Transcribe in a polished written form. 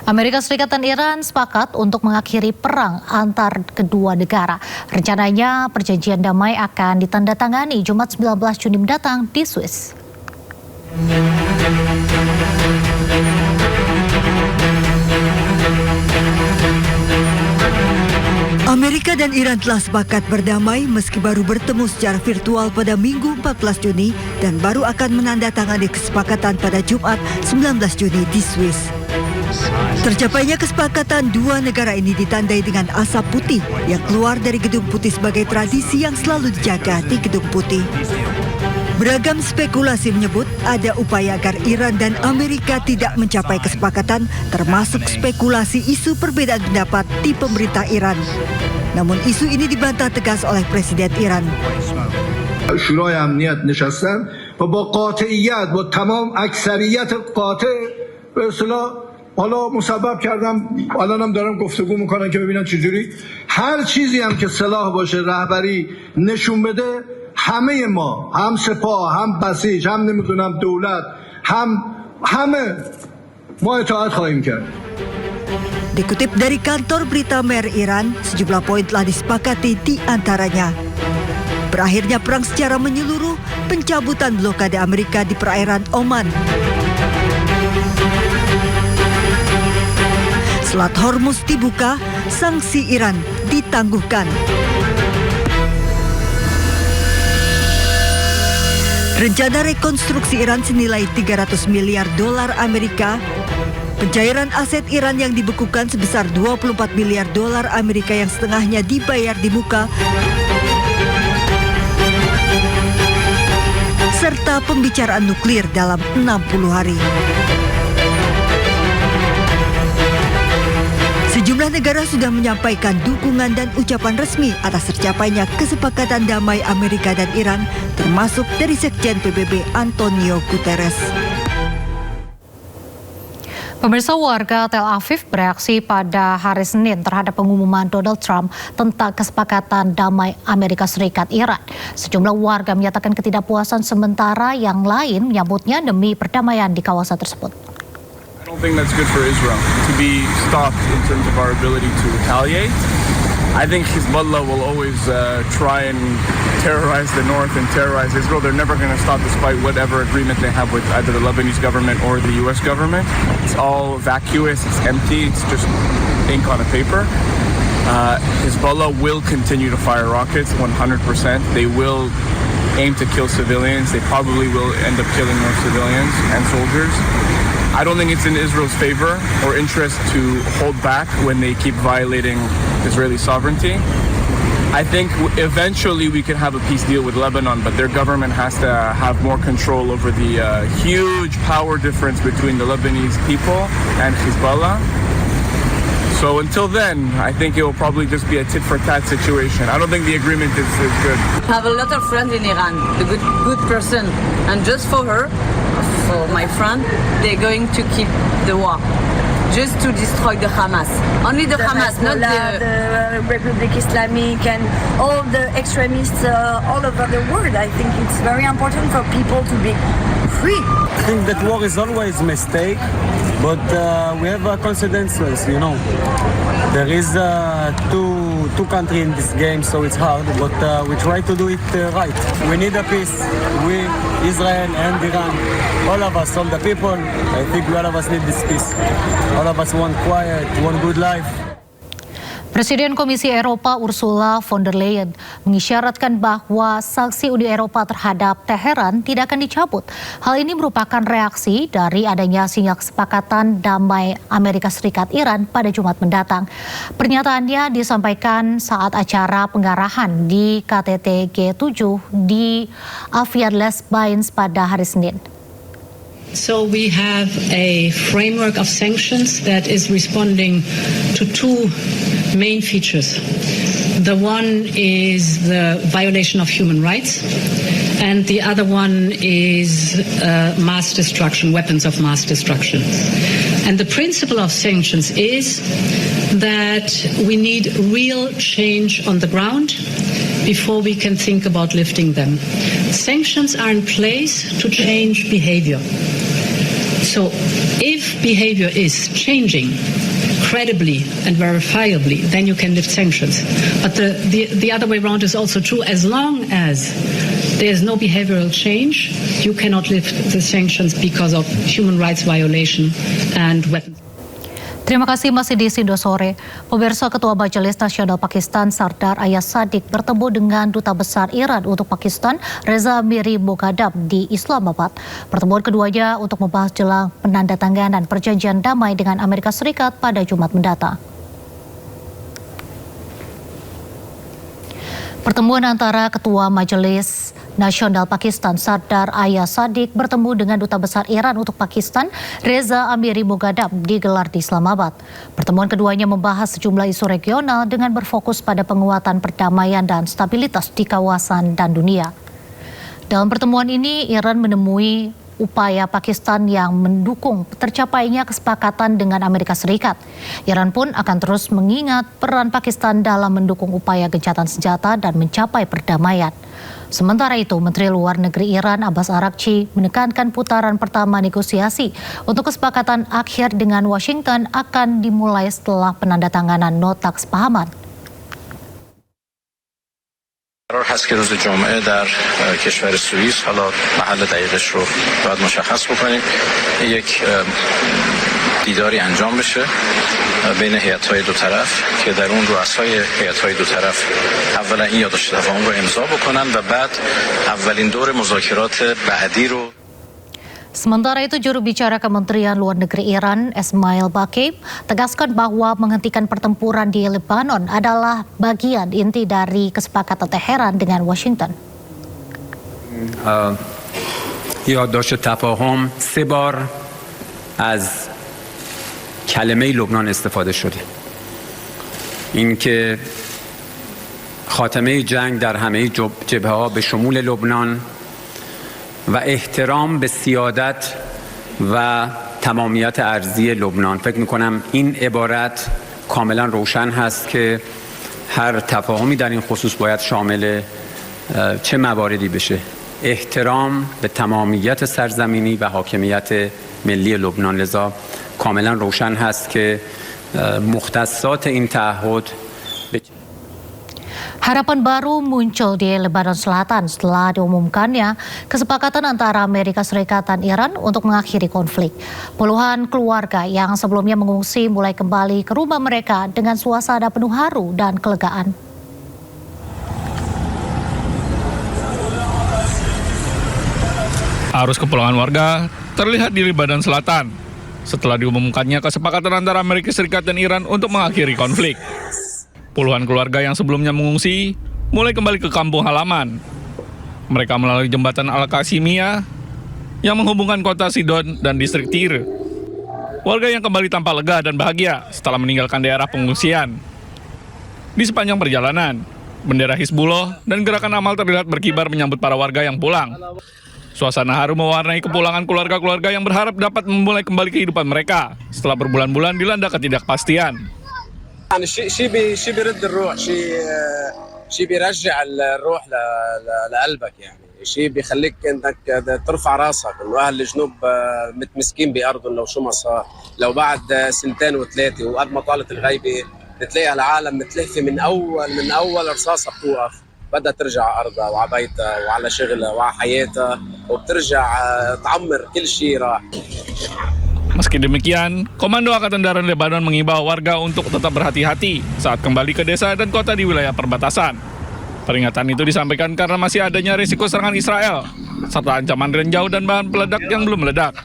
Amerika Serikat dan Iran sepakat untuk mengakhiri perang antar kedua negara. Rencananya perjanjian damai akan ditandatangani Jumat 19 Juni mendatang di Swiss. Amerika dan Iran telah sepakat berdamai meski baru bertemu secara virtual pada Minggu 14 Juni dan baru akan menandatangani kesepakatan pada Jumat 19 Juni di Swiss. Tercapainya kesepakatan dua negara ini ditandai dengan asap putih yang keluar dari Gedung Putih sebagai tradisi yang selalu dijaga di Gedung Putih. Beragam spekulasi menyebut ada upaya agar Iran dan Amerika tidak mencapai kesepakatan, termasuk spekulasi isu perbedaan pendapat di pemerintah Iran. Namun isu ini dibantah tegas oleh Presiden Iran. شورای امنیت نشستن و با قاطعیت با تمام اکثریت قاطع به اصطلاح حالا مسبب کردم الانم دارم گفتگو میکنن که ببینن چجوری هر چیزی هم که صلاح باشه رهبری نشون بده همه ما هم سپاه هم بسیج هم نمیدونم دولت همه ما اطاعت خواهیم کرد. Dikutip dari kantor berita Mer Iran, sejumlah poin telah disepakati di antaranya. Berakhirnya perang secara menyeluruh, pencabutan blokade Amerika di perairan Oman. Selat Hormuz dibuka, sanksi Iran ditangguhkan. Rencana rekonstruksi Iran senilai 300 miliar dolar Amerika. Pencairan aset Iran yang dibekukan sebesar 24 miliar dolar Amerika yang setengahnya dibayar di muka. Serta pembicaraan nuklir dalam 60 hari. Sejumlah negara sudah menyampaikan dukungan dan ucapan resmi atas tercapainya kesepakatan damai Amerika dan Iran, termasuk dari Sekjen PBB Antonio Guterres. Pemirsa, warga Tel Aviv bereaksi pada hari Senin terhadap pengumuman Donald Trump tentang kesepakatan damai Amerika Serikat Iran. Sejumlah warga menyatakan ketidakpuasan, sementara yang lain menyambutnya demi perdamaian di kawasan tersebut. I don't think that's good for Israel to be stopped in terms of our ability to retaliate. I think Hezbollah will always try and terrorize the north and terrorize Israel. They're never going to stop despite whatever agreement they have with either the Lebanese government or the US government. It's all vacuous, it's empty, it's just ink on a paper. Hezbollah will continue to fire rockets 100%. They will aim to kill civilians. They probably will end up killing more civilians and soldiers. I don't think it's in Israel's favor or interest to hold back when they keep violating Israeli sovereignty. I think eventually we can have a peace deal with Lebanon, but their government has to have more control over the huge power difference between the Lebanese people and Hezbollah. So until then, I think it will probably just be a tit-for-tat situation. I don't think the agreement is good. I have a lot of friends in Iran, a good person, and just for her, for my friend, they're going to keep the war, just to destroy the Hamas. Only the Hamas, not the Republic Islamic and all the extremists all over the world. I think it's very important for people to be free. I think that war is always a mistake, but we have consequences, you know. There is two countries in this game, so it's hard, but we try to do it right. We need a peace. We, Israel and Iran, all of us, all the people, I think all of us need this peace. All of us want quiet, want good life. Presiden Komisi Eropa Ursula von der Leyen mengisyaratkan bahwa sanksi Uni Eropa terhadap Teheran tidak akan dicabut. Hal ini merupakan reaksi dari adanya sinyal kesepakatan damai Amerika Serikat Iran pada Jumat mendatang. Pernyataannya disampaikan saat acara penggarahan di KTT G7 di Avian Les Bains pada hari Senin. So we have a framework of sanctions that is responding to two main features. The one is the violation of human rights, and the other one is mass destruction, weapons of mass destruction. And the principle of sanctions is that we need real change on the ground before we can think about lifting them. Sanctions are in place to change behavior. So if behavior is changing credibly and verifiably, then you can lift sanctions. But the other way around is also true. As long as there is no behavioral change, you cannot lift the sanctions because of human rights violation and weapons. Terima kasih, masih di Sindo Sore. Pemirsa, Ketua Majelis Nasional Pakistan Sardar Ayaz Sadiq bertemu dengan Duta Besar Iran untuk Pakistan Reza Amiri Moghadam di Islamabad. Pertemuan keduanya untuk membahas jelang penandatanganan perjanjian damai dengan Amerika Serikat pada Jumat mendatang. Pertemuan antara Ketua Majelis Nasional Pakistan Sardar Ayaz Sadiq bertemu dengan Duta Besar Iran untuk Pakistan Reza Amiri Moghadam digelar di Islamabad. Pertemuan keduanya membahas sejumlah isu regional dengan berfokus pada penguatan perdamaian dan stabilitas di kawasan dan dunia. Dalam pertemuan ini, Iran menemui upaya Pakistan yang mendukung tercapainya kesepakatan dengan Amerika Serikat. Iran pun akan terus mengingat peran Pakistan dalam mendukung upaya gencatan senjata dan mencapai perdamaian. Sementara itu, Menteri Luar Negeri Iran Abbas Araghchi menekankan putaran pertama negosiasi untuk kesepakatan akhir dengan Washington akan dimulai setelah penandatanganan nota kesepahaman. قرار هست که روز جمعه در کشور سوئیس، حالا محل دقیقش رو باید مشخص بکنیم، یک دیداری انجام بشه بین هیئت‌های دو طرف که در اون رؤسای هیئت‌های دو طرف اولا این یادداشت تفاهم رو امضا بکنن و بعد اولین دور مذاکرات بعدی رو. Sementara itu, juru bicara Kementerian Luar Negeri Iran, Esmail Baqi, tegaskan bahwa menghentikan pertempuran di Lebanon adalah bagian inti dari kesepakatan Teheran dengan Washington. یادداشت تفاهم 3 بار از کلمه لبنان استفاده شده. اینکه خاتمه جنگ در همه جبهه‌ها به شمول لبنان و احترام به سیادت و تمامیت ارضی لبنان. فکر میکنم این عبارت کاملا روشن هست که هر تفاهمی در این خصوص باید شامل چه مواردی بشه. احترام به تمامیت سرزمینی و حاکمیت ملی لبنان. لذا کاملا روشن هست که مختصات این تعهد Harapan baru muncul di Lebanon Selatan setelah diumumkannya kesepakatan antara Amerika Serikat dan Iran untuk mengakhiri konflik. Puluhan keluarga yang sebelumnya mengungsi mulai kembali ke rumah mereka dengan suasana penuh haru dan kelegaan. Arus kepulangan warga terlihat di Lebanon Selatan setelah diumumkannya kesepakatan antara Amerika Serikat dan Iran untuk mengakhiri konflik. Puluhan keluarga yang sebelumnya mengungsi mulai kembali ke kampung halaman. Mereka melalui jembatan Al-Qasimiyah yang menghubungkan kota Sidon dan distrik Tir. Warga yang kembali tampak lega dan bahagia setelah meninggalkan daerah pengungsian. Di sepanjang perjalanan, bendera Hizbullah dan gerakan amal terlihat berkibar menyambut para warga yang pulang. Suasana haru mewarnai kepulangan keluarga-keluarga yang berharap dapat memulai kembali kehidupan mereka setelah berbulan-bulan dilanda ketidakpastian. يعني شيء بيرد الروح، شيء بيرجع الروح لقلبك، يعني شيء بيخليك انك ترفع راسك انه اهل الجنوب متمسكين بارضهم لو شو ما صار، لو بعد 2 و3 وقد ما طالت الغيبه بتلاقي العالم متلهفه من اول رصاصه بتوقف بدها ترجع ارضها وعلى بيتها وعلى شغلها وعلى حياتها وبترجع تعمر كل شيء راح. Meski demikian, Komando Angkatan Darat Lebanon mengimbau warga untuk tetap berhati-hati saat kembali ke desa dan kota di wilayah perbatasan. Peringatan itu disampaikan karena masih adanya risiko serangan Israel, serta ancaman ranjau dan bahan peledak yang belum meledak.